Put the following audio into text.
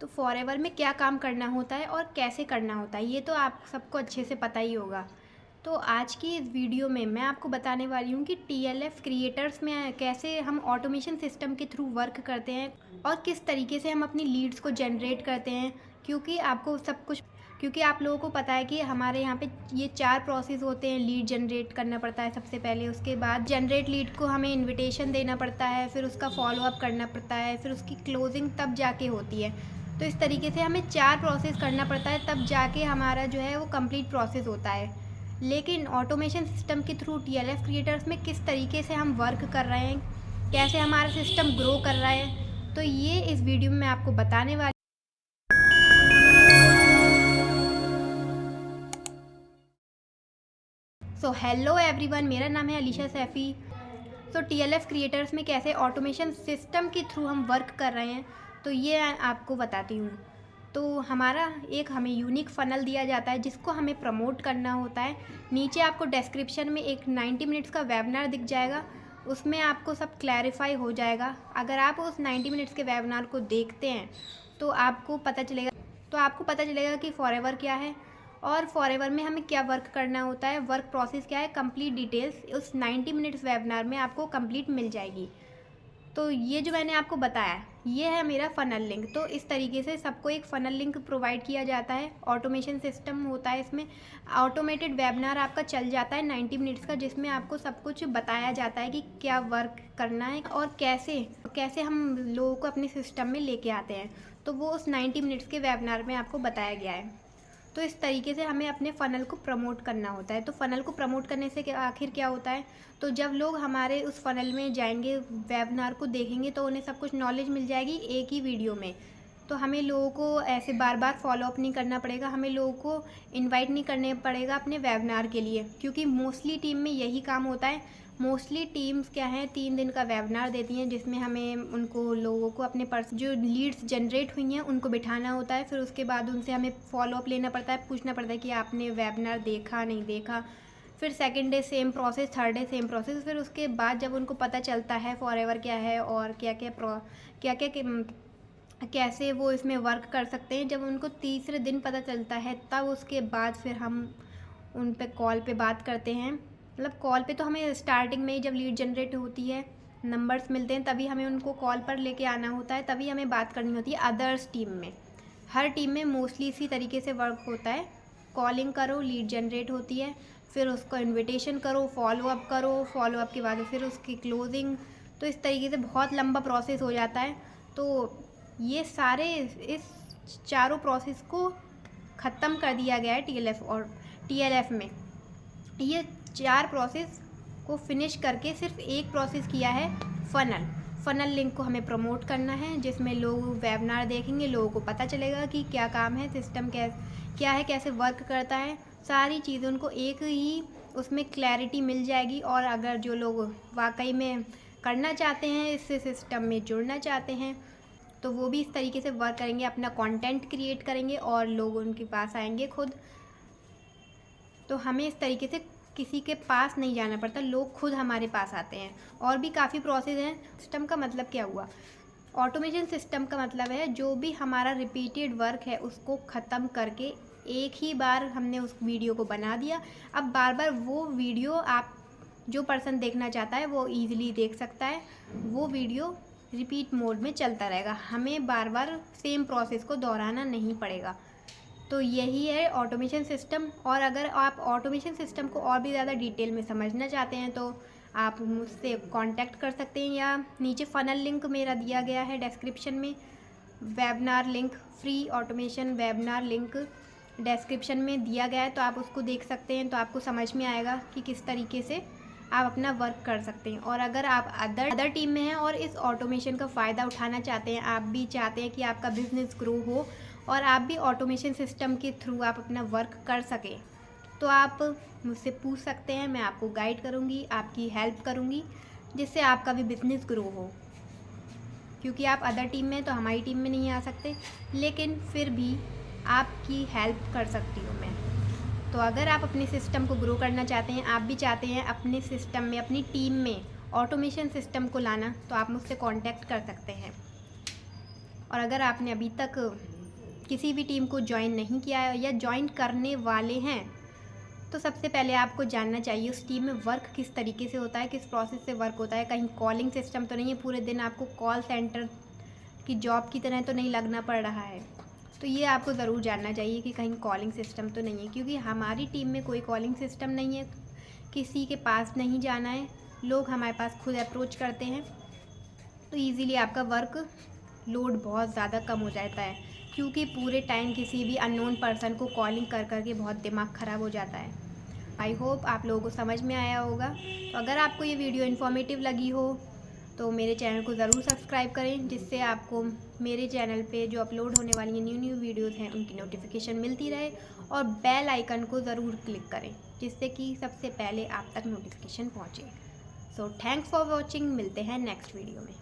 तो फॉरएवर में क्या काम करना होता है और कैसे करना होता है, ये तो आप सबको अच्छे से पता ही होगा। तो आज की इस वीडियो में मैं आपको बताने वाली हूँ कि टीएलएफ क्रिएटर्स में कैसे हम ऑटोमेशन सिस्टम के थ्रू वर्क करते हैं और किस तरीके से हम अपनी लीड्स को जनरेट करते हैं। क्योंकि आप लोगों को पता है कि हमारे यहाँ पे ये 4 प्रोसेस होते हैं। लीड जनरेट करना पड़ता है सबसे पहले, उसके बाद जनरेट लीड को हमें इनविटेशन देना पड़ता है, फिर उसका फॉलोअप करना पड़ता है, फिर उसकी क्लोजिंग तब जाके होती है। तो इस तरीके से हमें 4 प्रोसेस करना पड़ता है, तब जाके हमारा जो है वो कंप्लीट प्रोसेस होता है। लेकिन ऑटोमेशन सिस्टम के थ्रू टीएलएफ क्रिएटर्स में किस तरीके से हम वर्क कर रहे हैं, कैसे हमारा सिस्टम ग्रो कर रहा है, तो ये इस वीडियो में मैं आपको बताने वाली। सो हेलो एवरीवन, मेरा नाम है अलीशा सैफ़ी। सो टीएलएफ क्रिएटर्स में कैसे ऑटोमेशन सिस्टम के थ्रू हम वर्क कर रहे हैं, तो ये आपको बताती हूँ। तो हमें यूनिक फ़नल दिया जाता है जिसको हमें प्रमोट करना होता है। नीचे आपको डिस्क्रिप्शन में एक 90 मिनट्स का वेबिनार दिख जाएगा, उसमें आपको सब क्लैरिफाई हो जाएगा। अगर आप उस 90 मिनट्स के वेबिनार को देखते हैं तो आपको पता चलेगा कि फॉरएवर क्या है और फॉरएवर में हमें क्या वर्क करना होता है, वर्क प्रोसेस क्या है। कंप्लीट डिटेल्स उस 90 मिनट्स वेबिनार में आपको कंप्लीट मिल जाएगी। तो ये जो मैंने आपको बताया, ये है मेरा फ़नल लिंक। तो इस तरीके से सबको एक फ़नल लिंक प्रोवाइड किया जाता है। ऑटोमेशन सिस्टम होता है इसमें। ऑटोमेटेड वेबिनार आपका चल जाता है 90 मिनट्स का, जिसमें आपको सब कुछ बताया जाता है कि क्या वर्क करना है और कैसे हम लोगों को अपने सिस्टम में लेके आते हैं। तो वो उस 90 मिनट्स के वेबिनार में आपको बताया गया है। तो इस तरीके से हमें अपने फ़नल को प्रमोट करना होता है। तो फ़नल को प्रमोट करने से आखिर क्या होता है, तो जब लोग हमारे उस फ़नल में जाएंगे, वेबिनार को देखेंगे, तो उन्हें सब कुछ नॉलेज मिल जाएगी एक ही वीडियो में। तो हमें लोगों को ऐसे बार बार फॉलोअप नहीं करना पड़ेगा, हमें लोगों को इनवाइट नहीं करने पड़ेगा अपने वेबिनार के लिए, क्योंकि मोस्टली टीम में यही काम होता है। मोस्टली टीम्स क्या है, 3 दिन का वेबिनार देती हैं, जिसमें हमें उनको लोगों को अपने जो लीड्स जनरेट हुई हैं उनको बिठाना होता है। फिर उसके बाद उनसे हमें फॉलोअप लेना पड़ता है, पूछना पड़ता है कि आपने वेबिनार देखा नहीं देखा। फिर second day same process, third day same process. फिर उसके बाद जब उनको पता चलता है फॉरएवर क्या है और कैसे वो इसमें वर्क कर सकते हैं, जब उनको तीसरे दिन पता चलता है, तब उसके बाद फिर हम उन पे कॉल पे बात करते हैं। मतलब कॉल पे तो हमें स्टार्टिंग में ही, जब लीड जनरेट होती है, नंबर्स मिलते हैं, तभी हमें उनको कॉल पर लेके आना होता है, तभी हमें बात करनी होती है। अदर्स टीम में, हर टीम में मोस्टली इसी तरीके से वर्क होता है। कॉलिंग करो, लीड जनरेट होती है, फिर उसको इनविटेशन करो, फॉलोअप के बाद फिर उसकी क्लोजिंग। तो इस तरीके से बहुत लंबा प्रोसेस हो जाता है। तो ये सारे इस चारों प्रोसेस को ख़त्म कर दिया गया है टीएलएफ में। ये 4 प्रोसेस को फिनिश करके सिर्फ एक प्रोसेस किया है, फ़नल लिंक को हमें प्रमोट करना है, जिसमें लोग वेबिनार देखेंगे, लोगों को पता चलेगा कि क्या काम है, सिस्टम क्या है, कैसे वर्क करता है। सारी चीज़ें उनको एक ही उसमें क्लैरिटी मिल जाएगी। और अगर जो लोग वाकई में करना चाहते हैं, इस सिस्टम में जुड़ना चाहते हैं, तो वो भी इस तरीके से वर्क करेंगे, अपना कंटेंट क्रिएट करेंगे और लोग उनके पास आएंगे खुद। तो हमें इस तरीके से किसी के पास नहीं जाना पड़ता, लोग खुद हमारे पास आते हैं। और भी काफ़ी प्रोसेस हैं। सिस्टम का मतलब क्या हुआ, ऑटोमेशन सिस्टम का मतलब है जो भी हमारा रिपीटेड वर्क है उसको ख़त्म करके एक ही बार हमने उस वीडियो को बना दिया। अब बार बार वो वीडियो आप, जो पर्सन देखना चाहता है वो ईजिली देख सकता है। वो वीडियो रिपीट मोड में चलता रहेगा, हमें बार बार सेम प्रोसेस को दोहराना नहीं पड़ेगा। तो यही है ऑटोमेशन सिस्टम। और अगर आप ऑटोमेशन सिस्टम को और भी ज़्यादा डिटेल में समझना चाहते हैं तो आप मुझसे कांटेक्ट कर सकते हैं, या नीचे फ़नल लिंक मेरा दिया गया है डिस्क्रिप्शन में। Webinar link, free automation webinar link description में दिया गया है, तो आप उसको देख सकते हैं। तो आपको समझ में आएगा कि किस तरीके से आप अपना वर्क कर सकते हैं। और अगर आप अदर टीम में हैं और इस ऑटोमेशन का फ़ायदा उठाना चाहते हैं, आप भी चाहते हैं कि आपका बिज़नेस ग्रो हो और आप भी ऑटोमेशन सिस्टम के थ्रू आप अपना वर्क कर सकें, तो आप मुझसे पूछ सकते हैं। मैं आपको गाइड करूँगी, आपकी हेल्प करूँगी, जिससे आपका भी बिज़नेस ग्रो हो। क्योंकि आप अदर टीम में, तो हमारी टीम में नहीं आ सकते, लेकिन फिर भी आपकी हेल्प कर सकती हूँ मैं। तो अगर आप अपने सिस्टम को ग्रो करना चाहते हैं, आप भी चाहते हैं अपने सिस्टम में, अपनी टीम में ऑटोमेशन सिस्टम को लाना, तो आप मुझसे कांटेक्ट कर सकते हैं। और अगर आपने अभी तक किसी भी टीम को ज्वाइन नहीं किया है या ज्वाइन करने वाले हैं, तो सबसे पहले आपको जानना चाहिए उस टीम में वर्क किस तरीके से होता है, किस प्रोसेस से वर्क होता है। कहीं कॉलिंग सिस्टम तो नहीं है, पूरे दिन आपको कॉल सेंटर की जॉब की तरह तो नहीं लगना पड़ रहा है। तो ये आपको ज़रूर जानना चाहिए कि कहीं कॉलिंग सिस्टम तो नहीं है, क्योंकि हमारी टीम में कोई कॉलिंग सिस्टम नहीं है, किसी के पास नहीं जाना है, लोग हमारे पास खुद अप्रोच करते हैं। तो ईज़िली आपका वर्क लोड बहुत ज़्यादा कम हो जाता है, क्योंकि पूरे टाइम किसी भी अननोन पर्सन को कॉलिंग कर करके बहुत दिमाग ख़राब हो जाता है। आई होप आप लोगों को समझ में आया होगा। तो अगर आपको ये वीडियो इन्फॉर्मेटिव लगी हो तो मेरे चैनल को ज़रूर सब्सक्राइब करें, जिससे आपको मेरे चैनल पे जो अपलोड होने वाली न्यू वीडियोस हैं उनकी नोटिफिकेशन मिलती रहे, और बेल आइकन को ज़रूर क्लिक करें, जिससे कि सबसे पहले आप तक नोटिफिकेशन पहुँचे। सो थैंक्स फॉर वॉचिंग, मिलते हैं नेक्स्ट वीडियो में।